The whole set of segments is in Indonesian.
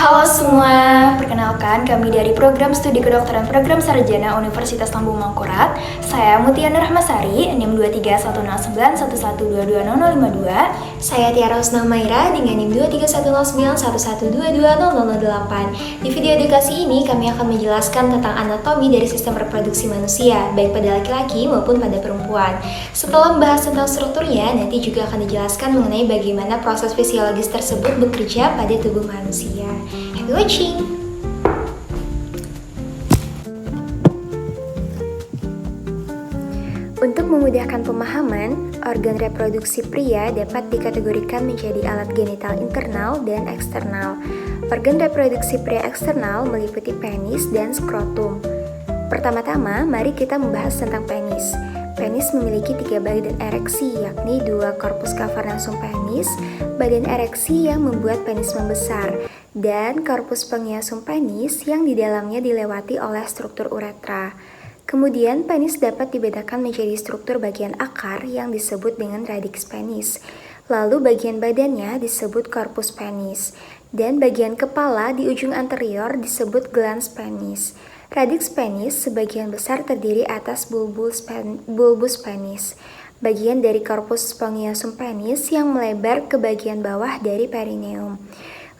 Halo semua, perkenalkan kami dari Program Studi Kedokteran Program Sarjana Universitas Lambung Mangkurat. Saya Mutia Nurahmasari, NIM 2310911220052. Saya Tiara Husna Maira dengan NIM 2310911220008. Di video edukasi ini kami akan menjelaskan tentang anatomi dari sistem reproduksi manusia, baik pada laki-laki maupun pada perempuan. Setelah membahas tentang strukturnya, nanti juga akan dijelaskan mengenai bagaimana proses fisiologis tersebut bekerja pada tubuh manusia. Happy watching! Untuk memudahkan pemahaman, organ reproduksi pria dapat dikategorikan menjadi alat genital internal dan eksternal. Organ reproduksi pria eksternal meliputi penis dan skrotum. Pertama-tama, mari kita membahas tentang penis. Penis memiliki 3 badan ereksi, yakni 2 korpus cavernosum penis, badan ereksi yang membuat penis membesar, dan korpus pengiasum penis yang di dalamnya dilewati oleh struktur uretra. Kemudian penis dapat dibedakan menjadi struktur bagian akar yang disebut dengan radix penis. Lalu bagian badannya disebut korpus penis. Dan bagian kepala di ujung anterior disebut glans penis. Radix penis sebagian besar terdiri atas bulbus penis. Bagian dari korpus spongiosum penis yang melebar ke bagian bawah dari perineum.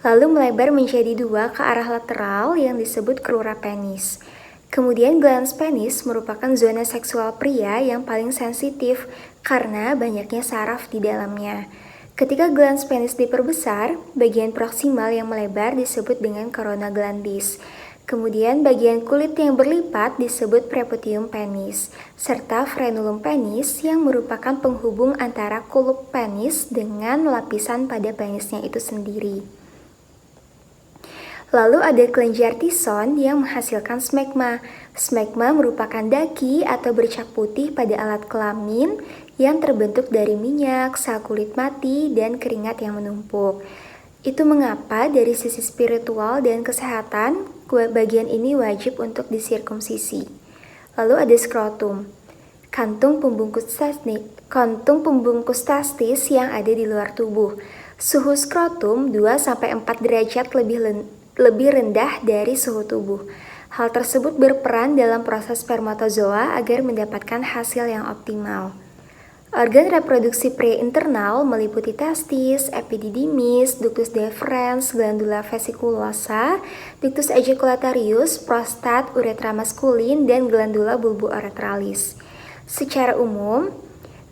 Lalu melebar menjadi 2 ke arah lateral yang disebut crura penis. Kemudian glans penis merupakan zona seksual pria yang paling sensitif karena banyaknya saraf di dalamnya. Ketika glans penis diperbesar, bagian proksimal yang melebar disebut dengan corona glandis. Kemudian bagian kulit yang berlipat disebut preputium penis, serta frenulum penis yang merupakan penghubung antara kulup penis dengan lapisan pada penisnya itu sendiri. Lalu ada kelenjar tison yang menghasilkan smegma. Smegma merupakan daki atau bercak putih pada alat kelamin yang terbentuk dari minyak, sel kulit mati, dan keringat yang menumpuk. Itu mengapa dari sisi spiritual dan kesehatan, bagian ini wajib untuk disirkumsisi. Lalu ada skrotum, kantung pembungkus testis yang ada di luar tubuh. Suhu skrotum 2-4 derajat lebih rendah dari suhu tubuh. Hal tersebut berperan dalam proses spermatozoa agar mendapatkan hasil yang optimal. Organ reproduksi pria internal meliputi testis, epididymis, ductus deferens, glandula vesiculosa, ductus ejaculatorius, prostat, uretra maskulin, dan glandula bulbo-uretralis. Secara umum,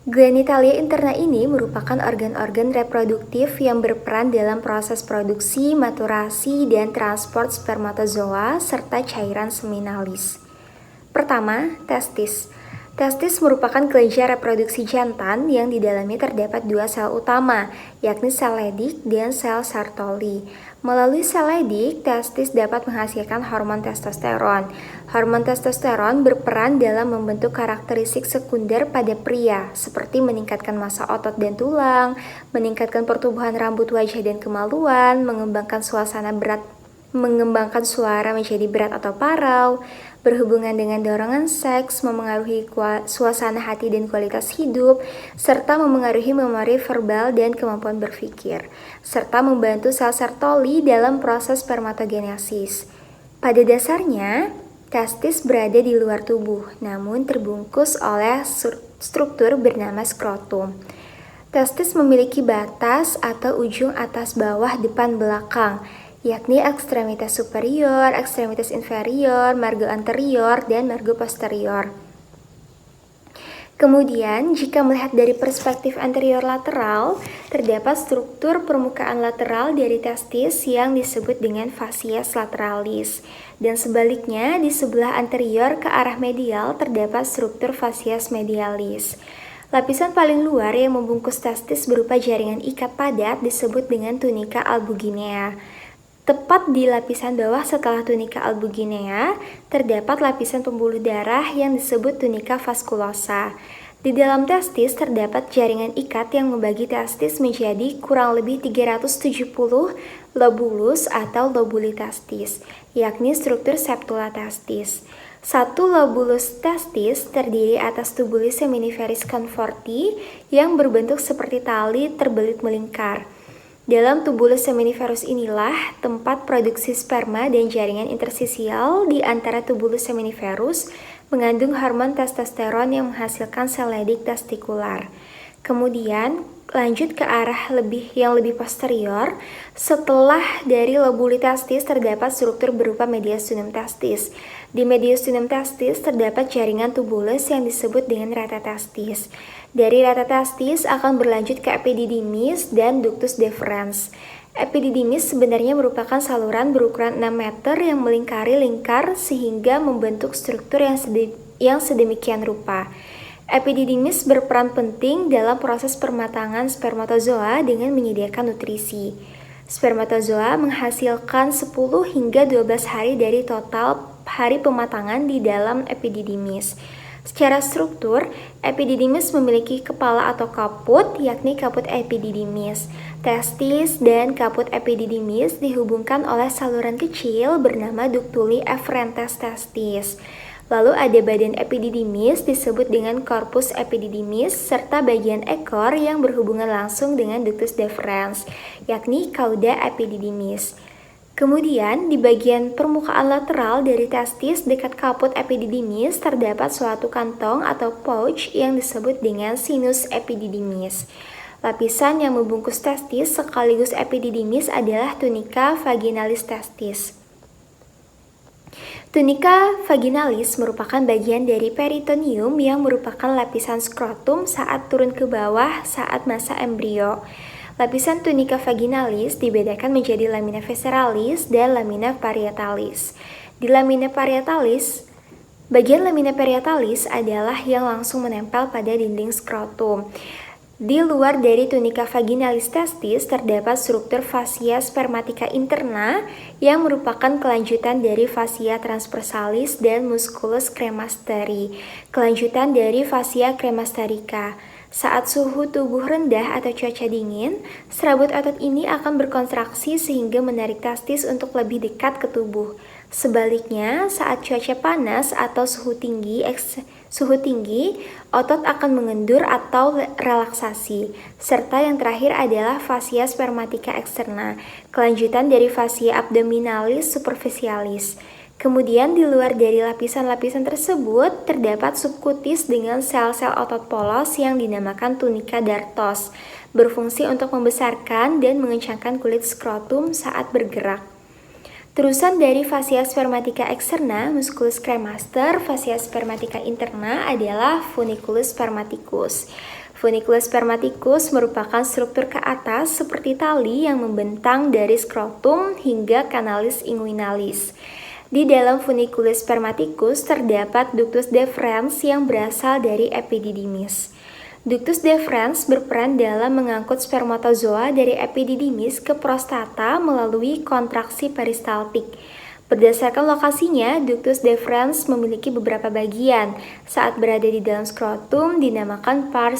genitalia interna ini merupakan organ-organ reproduktif yang berperan dalam proses produksi, maturasi, dan transport spermatozoa serta cairan seminalis. Pertama, testis. Testis merupakan kelenjar reproduksi jantan yang di dalamnya terdapat 2 sel utama, yakni sel Leydig dan sel Sertoli. Melalui sel Leydig, testis dapat menghasilkan hormon testosteron. Hormon testosteron berperan dalam membentuk karakteristik sekunder pada pria, seperti meningkatkan massa otot dan tulang, meningkatkan pertumbuhan rambut wajah dan kemaluan, mengembangkan suara menjadi berat atau parau, berhubungan dengan dorongan seks, memengaruhi suasana hati dan kualitas hidup, serta memengaruhi memori verbal dan kemampuan berpikir, serta membantu sel Sertoli dalam proses spermatogenesis. Pada dasarnya, testis berada di luar tubuh, namun terbungkus oleh struktur bernama skrotum. Testis memiliki batas atau ujung atas bawah depan belakang, yakni ekstremitas superior, ekstremitas inferior, margo anterior, dan margo posterior. Kemudian, jika melihat dari perspektif anterior lateral, terdapat struktur permukaan lateral dari testis yang disebut dengan fascies lateralis. Dan sebaliknya, di sebelah anterior ke arah medial terdapat struktur fascies medialis. Lapisan paling luar yang membungkus testis berupa jaringan ikat padat disebut dengan tunika albuginea. Tepat di lapisan bawah setelah tunika albuginea, terdapat lapisan pembuluh darah yang disebut tunika vaskulosa. Di dalam testis terdapat jaringan ikat yang membagi testis menjadi kurang lebih 370 lobulus atau lobuli testis, yakni struktur septula testis. Satu lobulus testis terdiri atas tubulis seminiferis conforti yang berbentuk seperti tali terbelit melingkar. Dalam tubulus seminiferus inilah tempat produksi sperma dan jaringan interstisial di antara tubulus seminiferus mengandung hormon testosteron yang menghasilkan sel leydig testikular. Kemudian lanjut ke arah yang lebih posterior, setelah dari lobuli testis terdapat struktur berupa mediastinum testis. Di mediastinum testis terdapat jaringan tubulus yang disebut dengan rete testis. Dari rete testis akan berlanjut ke epididymis dan ductus deferens. Epididymis sebenarnya merupakan saluran berukuran 6 meter yang melingkari lingkar sehingga membentuk struktur yang sedemikian rupa. Epididymis berperan penting dalam proses permatangan spermatozoa dengan menyediakan nutrisi. Spermatozoa menghasilkan 10 hingga 12 hari dari total hari pematangan di dalam epididymis. Secara struktur, epididymis memiliki kepala atau kaput, yakni kaput epididymis. Testis dan kaput epididymis dihubungkan oleh saluran kecil bernama ductuli efferentes testis. Lalu ada badan epididymis disebut dengan corpus epididymis serta bagian ekor yang berhubungan langsung dengan ductus deferens, yakni cauda epididymis. Kemudian di bagian permukaan lateral dari testis dekat kaput epididymis terdapat suatu kantong atau pouch yang disebut dengan sinus epididymis. Lapisan yang membungkus testis sekaligus epididymis adalah tunica vaginalis testis. Tunica vaginalis merupakan bagian dari peritoneum yang merupakan lapisan skrotum saat turun ke bawah saat masa embrio. Lapisan tunica vaginalis dibedakan menjadi lamina visceralis dan lamina parietalis. Di lamina parietalis, bagian lamina parietalis adalah yang langsung menempel pada dinding skrotum. Di luar dari tunica vaginalis testis terdapat struktur fascia spermatica interna yang merupakan kelanjutan dari fascia transversalis dan musculus cremasteri, kelanjutan dari fascia cremasterica. Saat suhu tubuh rendah atau cuaca dingin, serabut otot ini akan berkontraksi sehingga menarik testis untuk lebih dekat ke tubuh. Sebaliknya, saat cuaca panas atau suhu tinggi, otot akan mengendur atau relaksasi. Serta yang terakhir adalah fascia spermatica externa, kelanjutan dari fascia abdominalis superficialis. Kemudian di luar dari lapisan-lapisan tersebut terdapat subkutis dengan sel-sel otot polos yang dinamakan tunica dartos, berfungsi untuk membesarkan dan mengencangkan kulit skrotum saat bergerak. Terusan dari fascia spermatica externa, musculus cremaster, fascia spermatica interna adalah funiculus spermaticus. Funiculus spermaticus merupakan struktur ke atas seperti tali yang membentang dari skrotum hingga canalis inguinalis. Di dalam funiculus spermaticus terdapat ductus deferens yang berasal dari epididymis. Ductus deferens berperan dalam mengangkut spermatozoa dari epididymis ke prostata melalui kontraksi peristaltik. Berdasarkan lokasinya, ductus deferens memiliki beberapa bagian. Saat berada di dalam skrotum dinamakan pars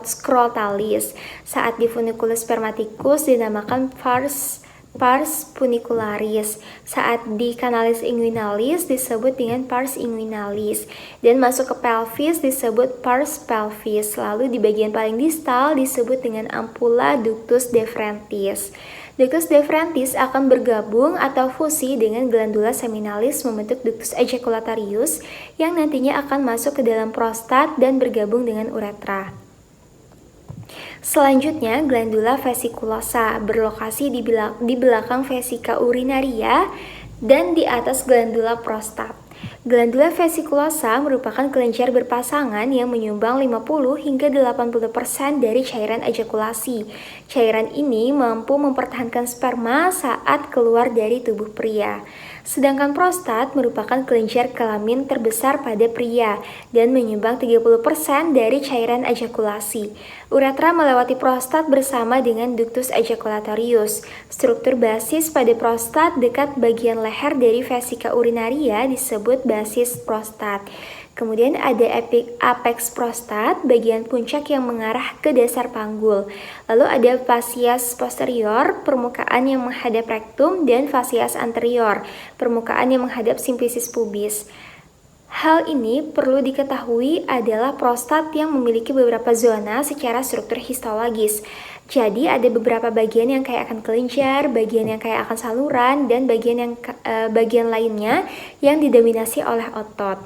scrotalis. Saat di funiculus spermaticus dinamakan pars funicularis. Saat di canalis inguinalis disebut dengan pars inguinalis, dan masuk ke pelvis disebut pars pelvis. Lalu di bagian paling distal disebut dengan ampulla ductus deferentis. Ductus deferentis akan bergabung atau fusi dengan glandula seminalis membentuk ductus ejaculatorius yang nantinya akan masuk ke dalam prostat dan bergabung dengan uretra. Selanjutnya, glandula vesiculosa berlokasi di belakang vesika urinaria dan di atas glandula prostat. Glandula vesiculosa merupakan kelenjar berpasangan yang menyumbang 50 hingga 80% dari cairan ejakulasi. Cairan ini mampu mempertahankan sperma saat keluar dari tubuh pria. Sedangkan prostat merupakan kelenjar kelamin terbesar pada pria dan menyumbang 30% dari cairan ejakulasi. Uretra melewati prostat bersama dengan ductus ejaculatorius. Struktur basis pada prostat dekat bagian leher dari vesika urinaria disebut basis prostat. Kemudian ada apex prostat, bagian puncak yang mengarah ke dasar panggul. Lalu ada fascias posterior, permukaan yang menghadap rektum, dan fascias anterior, permukaan yang menghadap simplicis pubis. Hal ini perlu diketahui adalah prostat yang memiliki beberapa zona secara struktur histologis. Jadi ada beberapa bagian yang kayak akan kelenjar, bagian yang kayak akan saluran, dan bagian lainnya yang didominasi oleh otot.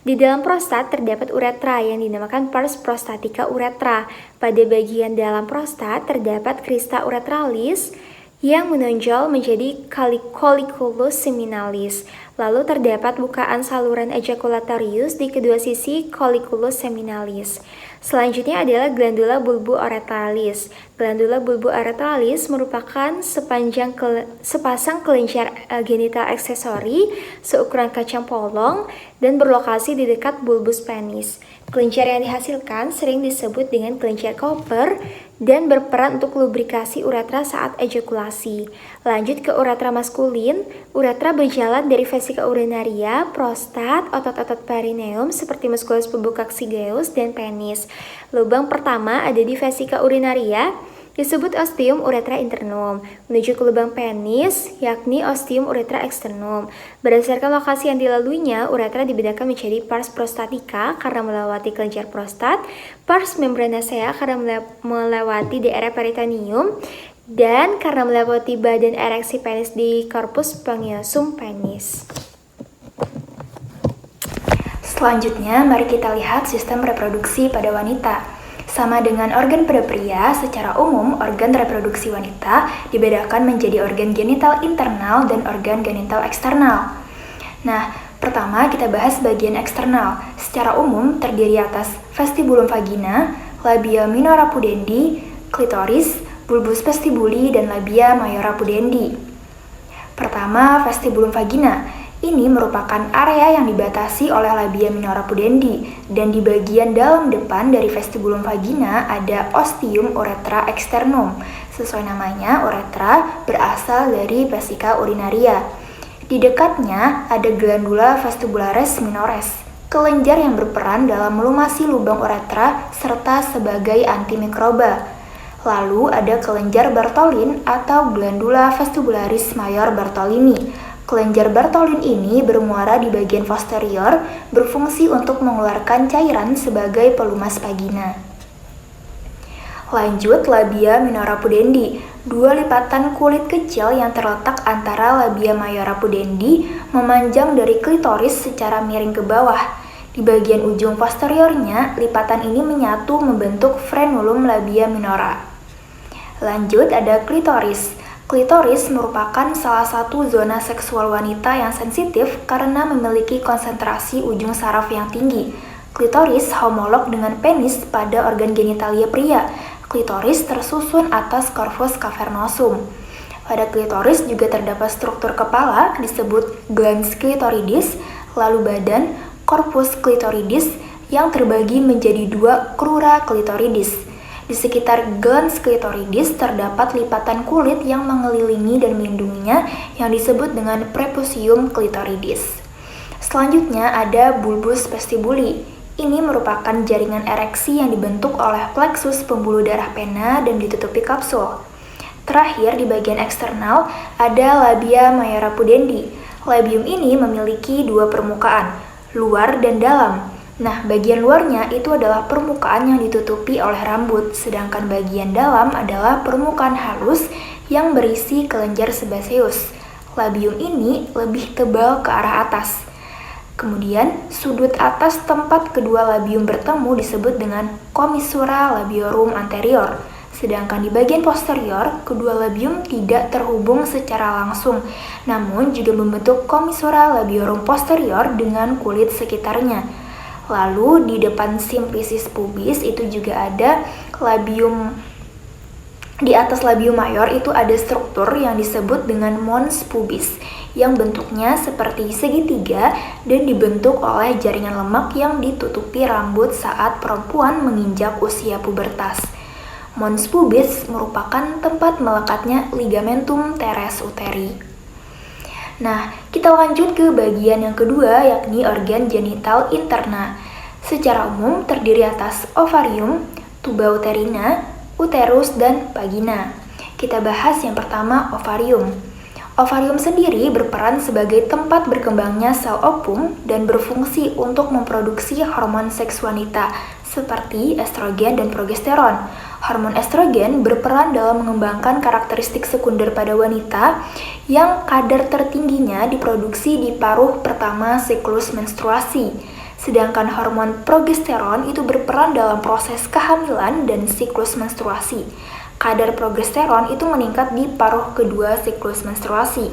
Di dalam prostat terdapat uretra yang dinamakan pars prostatica uretra. Pada bagian dalam prostat terdapat crista uretralis yang menonjol menjadi colliculus seminalis. Lalu terdapat bukaan saluran ejaculatorius di kedua sisi colliculus seminalis. Selanjutnya adalah glandula bulbu uretralis. Glandula bulbu uretralis merupakan sepasang kelenjar genital aksesori seukuran kacang polong dan berlokasi di dekat bulbus penis. Kelenjar yang dihasilkan sering disebut dengan kelenjar Cooper dan berperan untuk lubrikasi uretra saat ejakulasi. Lanjut ke uretra maskulin. Uretra berjalan dari vesika urinaria, prostat, otot-otot perineum seperti musculus pubicoccygeuus dan penis. Lubang pertama ada di vesika urinaria, disebut ostium uretra internum, menuju ke lubang penis, yakni ostium uretra externum. Berdasarkan lokasi yang dilaluinya, uretra dibedakan menjadi pars prostatica karena melewati kelenjar prostat, pars membranacea karena melewati daerah peritoneum, dan karena melewati badan ereksi penis di corpus spongiosum penis. Selanjutnya, mari kita lihat sistem reproduksi pada wanita. Sama dengan organ pada pria, secara umum organ reproduksi wanita dibedakan menjadi organ genital internal dan organ genital eksternal. Nah, pertama kita bahas bagian eksternal. Secara umum terdiri atas vestibulum vagina, labia minora pudendi, klitoris, bulbus vestibuli, dan labia majora pudendi. Pertama, vestibulum vagina. Ini merupakan area yang dibatasi oleh labia minora pudendi, dan di bagian dalam depan dari vestibulum vagina ada ostium uretra externum. Sesuai namanya, uretra berasal dari vesika urinaria. Di dekatnya ada glandula vestibularis minores, kelenjar yang berperan dalam melumasi lubang uretra serta sebagai antimikroba. Lalu ada kelenjar Bartholin atau glandula vestibularis major Bartholini. Kelenjar Bartholin ini bermuara di bagian posterior, berfungsi untuk mengeluarkan cairan sebagai pelumas vagina. Lanjut, labia minora pudendi. Dua lipatan kulit kecil yang terletak antara labia majora pudendi memanjang dari klitoris secara miring ke bawah. Di bagian ujung posteriornya, lipatan ini menyatu membentuk frenulum labia minora. Lanjut, ada klitoris. Klitoris merupakan salah satu zona seksual wanita yang sensitif karena memiliki konsentrasi ujung saraf yang tinggi. Klitoris homolog dengan penis pada organ genitalia pria. Klitoris tersusun atas corpus cavernosum. Pada klitoris juga terdapat struktur kepala disebut glans clitoridis, lalu badan corpus clitoridis yang terbagi menjadi dua crura clitoridis. Di sekitar glans clitoridis terdapat lipatan kulit yang mengelilingi dan melindunginya yang disebut dengan prepucium clitoridis. Selanjutnya ada bulbus vestibuli. Ini merupakan jaringan ereksi yang dibentuk oleh plexus pembuluh darah pena dan ditutupi kapsul. Terakhir, di bagian eksternal ada labia majora pudendi. Labium ini memiliki dua permukaan, luar dan dalam. Nah, bagian luarnya itu adalah permukaan yang ditutupi oleh rambut, sedangkan bagian dalam adalah permukaan halus yang berisi kelenjar sebaceus. Labium ini lebih tebal ke arah atas. Kemudian, sudut atas tempat kedua labium bertemu disebut dengan commissura labiorum anterior. Sedangkan di bagian posterior, kedua labium tidak terhubung secara langsung, namun juga membentuk commissura labiorum posterior dengan kulit sekitarnya. Lalu di depan simplicis pubis itu juga ada labium. Di atas labium mayor itu ada struktur yang disebut dengan mons pubis yang bentuknya seperti segitiga dan dibentuk oleh jaringan lemak yang ditutupi rambut saat perempuan menginjak usia pubertas. Mons pubis merupakan tempat melekatnya ligamentum teres uteri. Nah, kita lanjut ke bagian yang kedua, yakni organ genital interna. Secara umum terdiri atas ovarium, tuba uterina, uterus, dan vagina. Kita bahas yang pertama, ovarium. Ovarium sendiri berperan sebagai tempat berkembangnya sel ovum dan berfungsi untuk memproduksi hormon seks wanita seperti estrogen dan progesteron. Hormon estrogen berperan dalam mengembangkan karakteristik sekunder pada wanita yang kadar tertingginya diproduksi di paruh pertama siklus menstruasi. Sedangkan hormon progesteron itu berperan dalam proses kehamilan dan siklus menstruasi. Kadar progesteron itu meningkat di paruh kedua siklus menstruasi.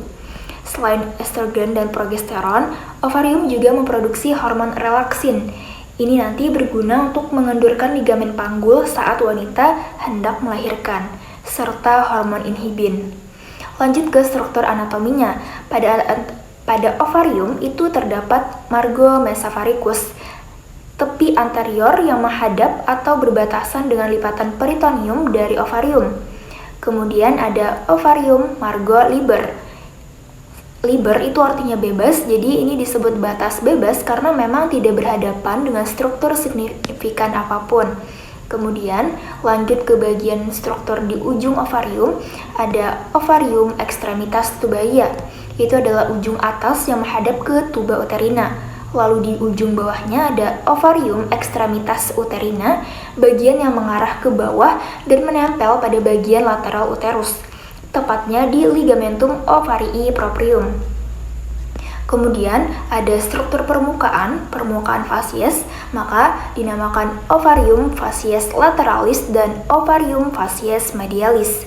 Selain estrogen dan progesteron, ovarium juga memproduksi hormon relaksin. Ini nanti berguna untuk mengendurkan ligamen panggul saat wanita hendak melahirkan, serta hormon inhibin. Lanjut ke struktur anatominya. Pada ovarium itu terdapat margo mesovaricus, tepi anterior yang menghadap atau berbatasan dengan lipatan peritoneum dari ovarium. Kemudian ada ovarium margo liber. Liber itu artinya bebas, jadi ini disebut batas bebas karena memang tidak berhadapan dengan struktur signifikan apapun. Kemudian lanjut ke bagian struktur di ujung ovarium, ada ovarium extremitas tubaia. Itu adalah ujung atas yang menghadap ke tuba uterina. Lalu di ujung bawahnya ada ovarium extremitas uterina, bagian yang mengarah ke bawah dan menempel pada bagian lateral uterus, tepatnya di ligamentum ovarii proprium. Kemudian ada struktur permukaan fasies, maka dinamakan ovarium fasies lateralis dan ovarium fasies medialis.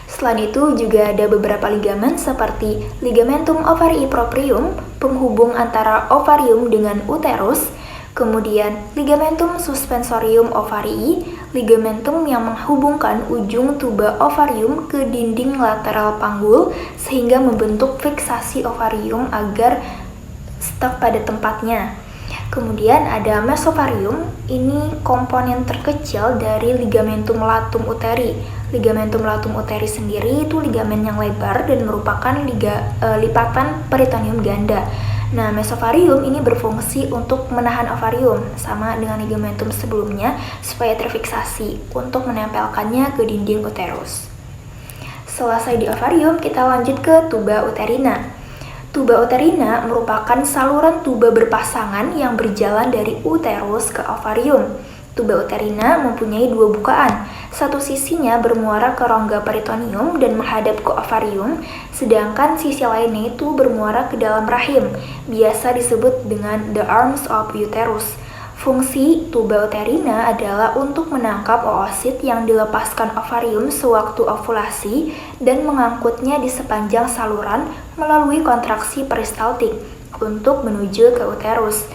Selain itu juga ada beberapa ligamen seperti ligamentum ovarii proprium, penghubung antara ovarium dengan uterus, kemudian ligamentum suspensorium ovarii, ligamentum yang menghubungkan ujung tuba ovarium ke dinding lateral panggul sehingga membentuk fiksasi ovarium agar stuck pada tempatnya. Kemudian ada mesovarium, ini komponen terkecil dari ligamentum latum uteri. Ligamentum latum uteri sendiri itu ligamen yang lebar dan merupakan lipatan peritoneum ganda. Nah, mesovarium ini berfungsi untuk menahan ovarium, sama dengan ligamentum sebelumnya, supaya terfiksasi untuk menempelkannya ke dinding uterus. Selesai di ovarium, kita lanjut ke tuba uterina. Tuba uterina merupakan saluran tuba berpasangan yang berjalan dari uterus ke ovarium. Tuba uterina mempunyai dua bukaan. Satu sisinya bermuara ke rongga peritoneum dan menghadap ke ovarium, sedangkan sisi lainnya itu bermuara ke dalam rahim, biasa disebut dengan the arms of uterus. Fungsi tuba uterina adalah untuk menangkap oosit yang dilepaskan ovarium sewaktu ovulasi dan mengangkutnya di sepanjang saluran melalui kontraksi peristaltik untuk menuju ke uterus.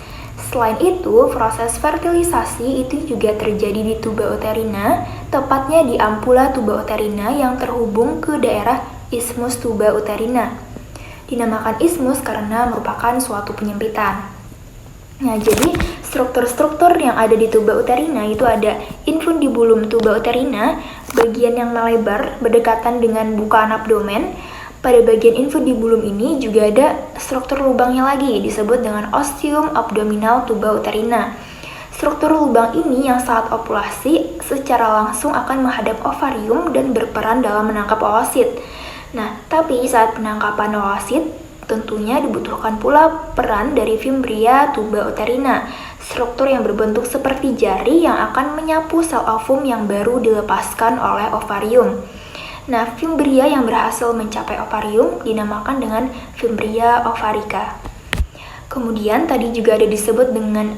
Selain itu, proses fertilisasi itu juga terjadi di tuba uterina, tepatnya di ampula tuba uterina yang terhubung ke daerah isthmus tuba uterina. Dinamakan isthmus karena merupakan suatu penyempitan. Nah, jadi struktur-struktur yang ada di tuba uterina itu ada infundibulum tuba uterina, bagian yang melebar berdekatan dengan bukaan abdomen. Pada bagian infundibulum ini juga ada struktur lubangnya lagi, disebut dengan ostium abdominal tuba uterina. Struktur lubang ini yang saat ovulasi secara langsung akan menghadap ovarium dan berperan dalam menangkap oosit. Nah, tapi saat penangkapan oosit, tentunya dibutuhkan pula peran dari fimbria tuba uterina, struktur yang berbentuk seperti jari yang akan menyapu sel ovum yang baru dilepaskan oleh ovarium. Nah, fimbria yang berhasil mencapai ovarium dinamakan dengan fimbria ovarica. Kemudian tadi juga ada disebut dengan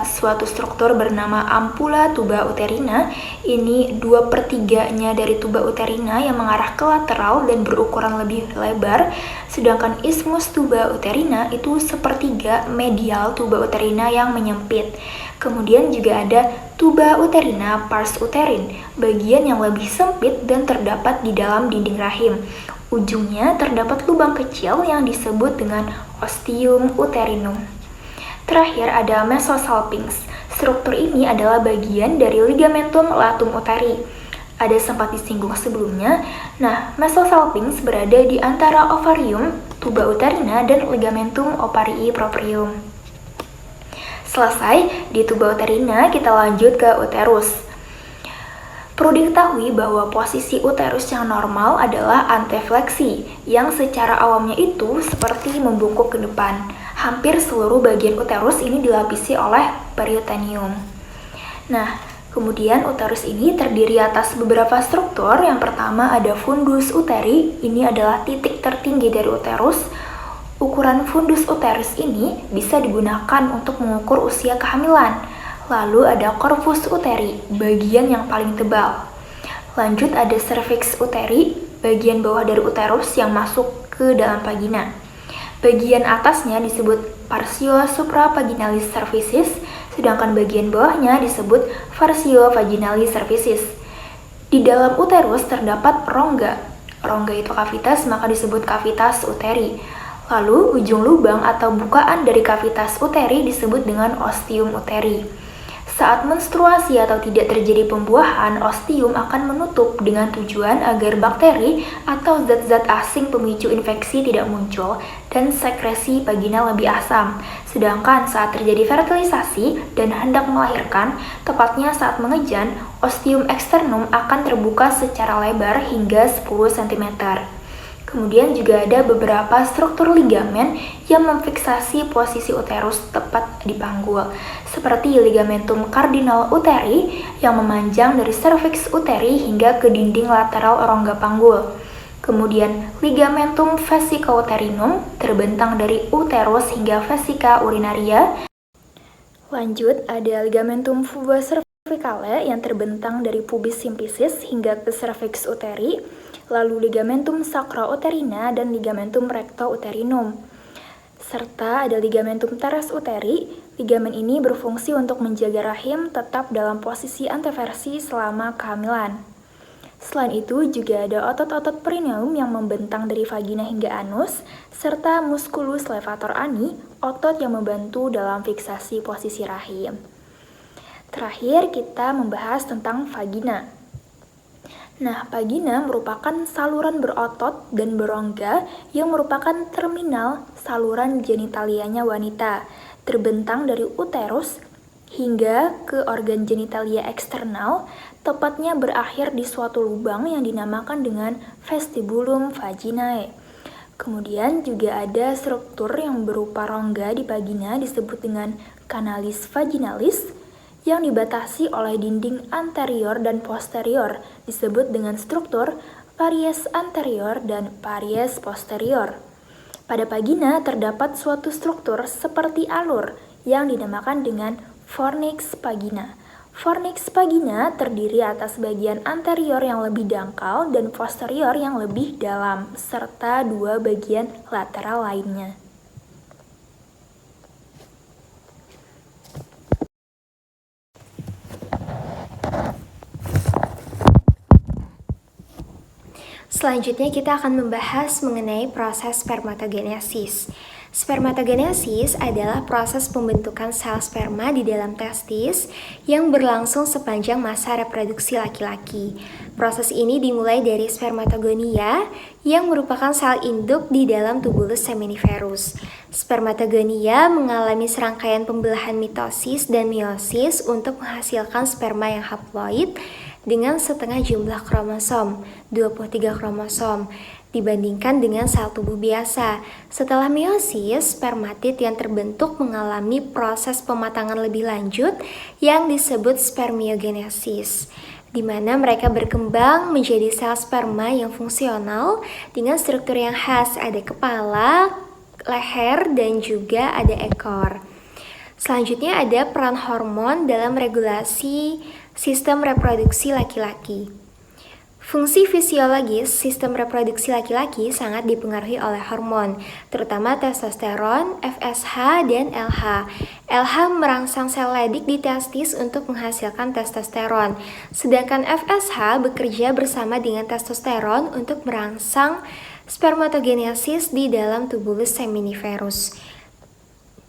suatu struktur bernama ampula tuba uterina. Ini 2/3-nya dari tuba uterina yang mengarah ke lateral dan berukuran lebih lebar, sedangkan isthmus tuba uterina itu 1/3 medial tuba uterina yang menyempit. Kemudian juga ada tuba uterina pars uterin, bagian yang lebih sempit dan terdapat di dalam dinding rahim. Ujungnya terdapat lubang kecil yang disebut dengan ostium uterinum. Terakhir ada mesosalpinx. Struktur ini adalah bagian dari ligamentum latum uteri. Ada sempat disinggung sebelumnya. Nah, mesosalpinx berada di antara ovarium, tuba uterina, dan ligamentum ovarii proprium. Selesai di tuba uterina, kita lanjut ke uterus. Perlu diketahui bahwa posisi uterus yang normal adalah antefleksi, yang secara awamnya itu seperti membungkuk ke depan. Hampir seluruh bagian uterus ini dilapisi oleh peritoneum. Nah, kemudian uterus ini terdiri atas beberapa struktur. Yang pertama ada fundus uteri, ini adalah titik tertinggi dari uterus. Ukuran fundus uterus ini bisa digunakan untuk mengukur usia kehamilan. Lalu ada corpus uteri, bagian yang paling tebal. Lanjut ada cervix uteri, bagian bawah dari uterus yang masuk ke dalam vagina. Bagian atasnya disebut partio supravaginalis cervicis, sedangkan bagian bawahnya disebut partio vaginalis cervicis. Di dalam uterus terdapat rongga. Rongga itu kavitas, maka disebut cavitas uteri. Lalu, ujung lubang atau bukaan dari cavitas uteri disebut dengan ostium uteri. Saat menstruasi atau tidak terjadi pembuahan, ostium akan menutup dengan tujuan agar bakteri atau zat-zat asing pemicu infeksi tidak muncul dan sekresi vagina lebih asam. Sedangkan saat terjadi fertilisasi dan hendak melahirkan, tepatnya saat mengejan, ostium eksternum akan terbuka secara lebar hingga 10 cm. Kemudian juga ada beberapa struktur ligamen yang memfiksasi posisi uterus tepat di panggul, seperti ligamentum cardinal uteri yang memanjang dari cervix uteri hingga ke dinding lateral rongga panggul. Kemudian ligamentum vesicouterинum terbentang dari uterus hingga vesica urinaria. Lanjut ada ligamentum pubo cervicale yang terbentang dari pubis symphysis hingga ke cervix uteri. Lalu ligamentum sacrauterina dan ligamentum rectouterinum. Serta ada ligamentum teres uteri. Ligamen ini berfungsi untuk menjaga rahim tetap dalam posisi anteversi selama kehamilan. Selain itu juga ada otot-otot perineum yang membentang dari vagina hingga anus, serta musculus levator ani, otot yang membantu dalam fiksasi posisi rahim. Terakhir kita membahas tentang vagina. Nah, vagina merupakan saluran berotot dan berongga yang merupakan terminal saluran genitalianya wanita, terbentang dari uterus hingga ke organ genitalia eksternal, tepatnya berakhir di suatu lubang yang dinamakan dengan vestibulum vaginae. Kemudian juga ada struktur yang berupa rongga di vagina disebut dengan canalis vaginalis, yang dibatasi oleh dinding anterior dan posterior disebut dengan struktur paries anterior dan paries posterior. Pada vagina terdapat suatu struktur seperti alur yang dinamakan dengan fornix vagina. Fornix vagina terdiri atas bagian anterior yang lebih dangkal dan posterior yang lebih dalam, serta dua bagian lateral lainnya. Selanjutnya kita akan membahas mengenai proses spermatogenesis. Spermatogenesis adalah proses pembentukan sel sperma di dalam testis yang berlangsung sepanjang masa reproduksi laki-laki. Proses ini dimulai dari spermatogonia yang merupakan sel induk di dalam tubulus seminiferus. Spermatogonia mengalami serangkaian pembelahan mitosis dan meiosis untuk menghasilkan sperma yang haploid dengan setengah jumlah kromosom, 23 kromosom, dibandingkan dengan sel tubuh biasa. Setelah meiosis, spermatid yang terbentuk mengalami proses pematangan lebih lanjut yang disebut spermiogenesis, di mana mereka berkembang menjadi sel sperma yang fungsional dengan struktur yang khas, ada kepala, leher, dan juga ada ekor. Selanjutnya ada peran hormon dalam regulasi sistem reproduksi laki-laki. Fungsi fisiologis sistem reproduksi laki-laki sangat dipengaruhi oleh hormon, terutama testosteron, FSH, dan LH. LH merangsang sel Leydig di testis untuk menghasilkan testosteron, sedangkan FSH bekerja bersama dengan testosteron untuk merangsang spermatogenesis di dalam tubulus seminiferus.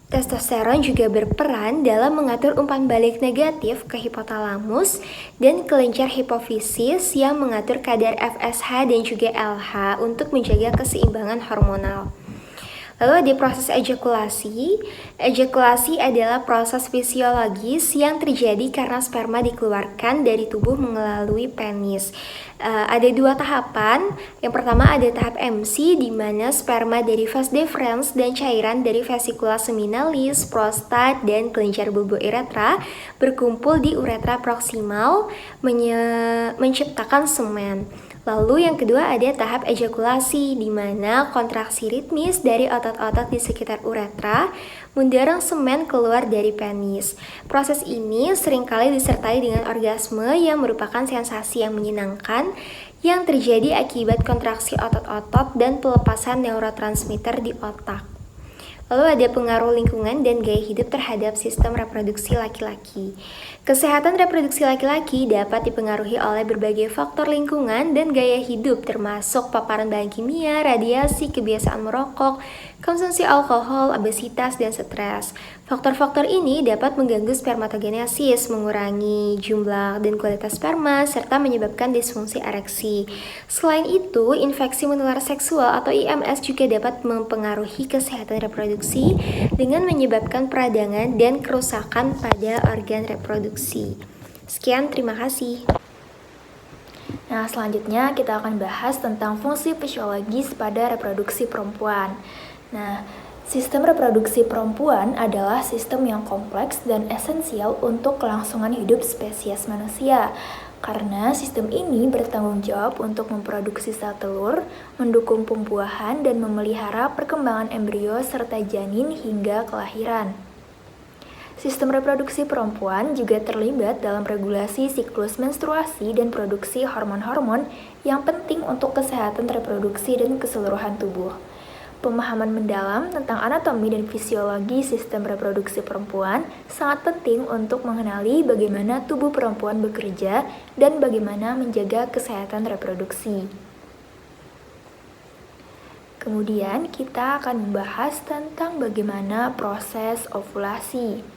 Testosteron juga berperan dalam mengatur umpan balik negatif ke hipotalamus dan kelenjar hipofisis yang mengatur kadar FSH dan juga LH untuk menjaga keseimbangan hormonal. Lalu ada proses ejakulasi. Ejakulasi adalah proses fisiologis yang terjadi karena sperma dikeluarkan dari tubuh melalui penis. Ada dua tahapan. Yang pertama ada tahap MC, di mana sperma dari vas deferens dan cairan dari vesikula seminalis, prostat, dan kelenjar bulbo uretra berkumpul di uretra proksimal menciptakan semen. Lalu yang kedua ada tahap ejakulasi, di mana kontraksi ritmis dari otot-otot di sekitar uretra mendorong semen keluar dari penis. Proses ini seringkali disertai dengan orgasme yang merupakan sensasi yang menyenangkan yang terjadi akibat kontraksi otot-otot dan pelepasan neurotransmitter di otak. Lalu ada pengaruh lingkungan dan gaya hidup terhadap sistem reproduksi laki-laki. Kesehatan reproduksi laki-laki dapat dipengaruhi oleh berbagai faktor lingkungan dan gaya hidup, termasuk paparan bahan kimia, radiasi, kebiasaan merokok, konsumsi alkohol, obesitas, dan stres. Faktor-faktor ini dapat mengganggu spermatogenesis, mengurangi jumlah dan kualitas sperma, serta menyebabkan disfungsi ereksi. Selain itu, infeksi menular seksual atau IMS juga dapat mempengaruhi kesehatan reproduksi dengan menyebabkan peradangan dan kerusakan pada organ reproduksi. Sekian, terima kasih. Nah, selanjutnya kita akan bahas tentang fungsi fisiologis pada reproduksi perempuan. Nah, sistem reproduksi perempuan adalah sistem yang kompleks dan esensial untuk kelangsungan hidup spesies manusia. Karena sistem ini bertanggung jawab untuk memproduksi sel telur, mendukung pembuahan, dan memelihara perkembangan embrio serta janin hingga kelahiran. Sistem reproduksi perempuan juga terlibat dalam regulasi siklus menstruasi dan produksi hormon-hormon yang penting untuk kesehatan reproduksi dan keseluruhan tubuh. Pemahaman mendalam tentang anatomi dan fisiologi sistem reproduksi perempuan sangat penting untuk mengenali bagaimana tubuh perempuan bekerja dan bagaimana menjaga kesehatan reproduksi. Kemudian kita akan membahas tentang bagaimana proses ovulasi.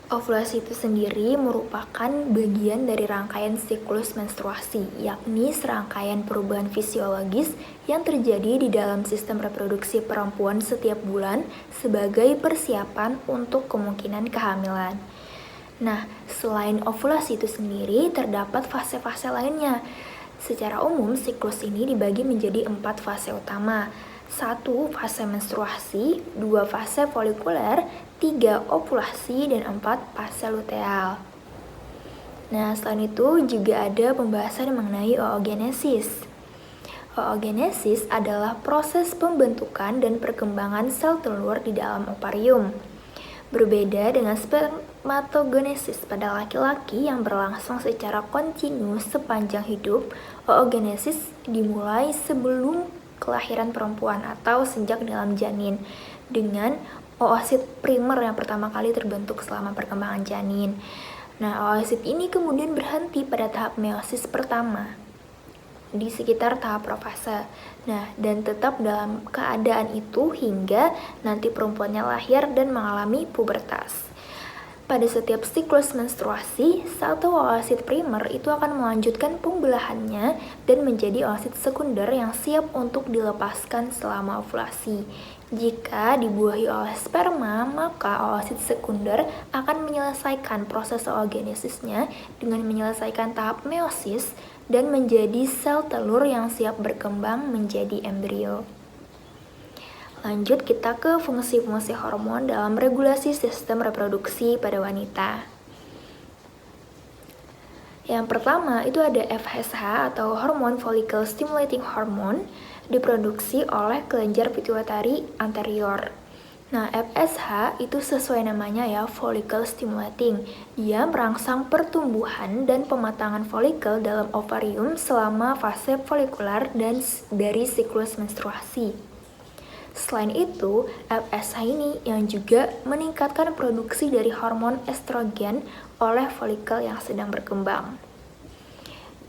Ovulasi itu sendiri merupakan bagian dari rangkaian siklus menstruasi, yakni serangkaian perubahan fisiologis yang terjadi di dalam sistem reproduksi perempuan setiap bulan sebagai persiapan untuk kemungkinan kehamilan. Nah, selain ovulasi itu sendiri, terdapat fase-fase lainnya. Secara umum, siklus ini dibagi menjadi 4 fase utama. 1. Fase menstruasi, 2. Fase folikuler, 3. Ovulasi, dan 4. Fase luteal. Nah, selain itu juga ada pembahasan mengenai oogenesis. Oogenesis adalah proses pembentukan dan perkembangan sel telur di dalam ovarium. Berbeda dengan spermatogenesis pada laki-laki yang berlangsung secara kontinu sepanjang hidup, oogenesis dimulai sebelum kelahiran perempuan atau sejak dalam janin dengan oosit primer yang pertama kali terbentuk selama perkembangan janin. Nah, oosit ini kemudian berhenti pada tahap meiosis pertama di sekitar tahap profase. Nah, dan tetap dalam keadaan itu hingga nanti perempuannya lahir dan mengalami pubertas. Pada setiap siklus menstruasi, satu oosit primer itu akan melanjutkan pembelahannya dan menjadi oosit sekunder yang siap untuk dilepaskan selama ovulasi. Jika dibuahi oleh sperma, maka oosit sekunder akan menyelesaikan proses oogenesisnya dengan menyelesaikan tahap meiosis dan menjadi sel telur yang siap berkembang menjadi embrio. Lanjut kita ke fungsi-fungsi hormon dalam regulasi sistem reproduksi pada wanita. Yang pertama itu ada FSH atau hormon follicle stimulating hormone, diproduksi oleh kelenjar pituitari anterior. Nah, FSH itu sesuai namanya ya, follicle stimulating. Dia merangsang pertumbuhan dan pematangan folikel dalam ovarium selama fase folikular dan dari siklus menstruasi. Selain itu, FSH ini yang juga meningkatkan produksi dari hormon estrogen oleh folikel yang sedang berkembang.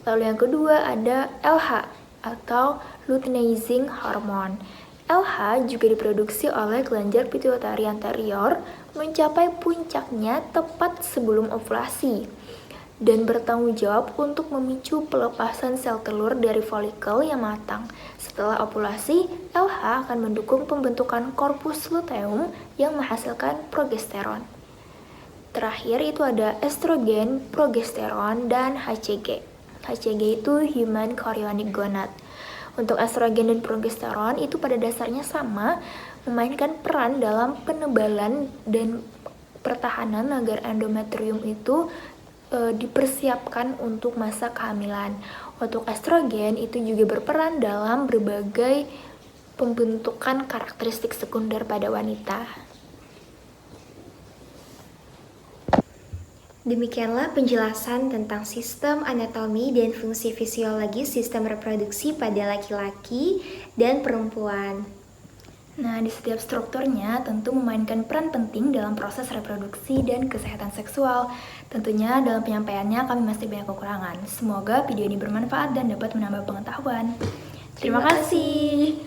Lalu yang kedua ada LH atau luteinizing hormone. LH juga diproduksi oleh kelenjar pituitari anterior mencapai puncaknya tepat sebelum ovulasi. dan bertanggung jawab untuk memicu pelepasan sel telur dari folikel yang matang. Setelah ovulasi, LH akan mendukung pembentukan korpus luteum yang menghasilkan progesteron. Terakhir itu ada estrogen, progesteron, dan HCG. HCG itu Human Chorionic Gonad. Untuk estrogen dan progesteron itu pada dasarnya sama, memainkan peran dalam penebalan dan pertahanan agar endometrium itu dipersiapkan untuk masa kehamilan. Untuk estrogen itu juga berperan dalam berbagai pembentukan karakteristik sekunder pada wanita. Demikianlah penjelasan tentang sistem anatomi dan fungsi fisiologis sistem reproduksi pada laki-laki dan perempuan. Nah, di setiap strukturnya tentu memainkan peran penting dalam proses reproduksi dan kesehatan seksual. Tentunya dalam penyampaiannya kami masih banyak kekurangan. Semoga video ini bermanfaat dan dapat menambah pengetahuan. Terima kasih.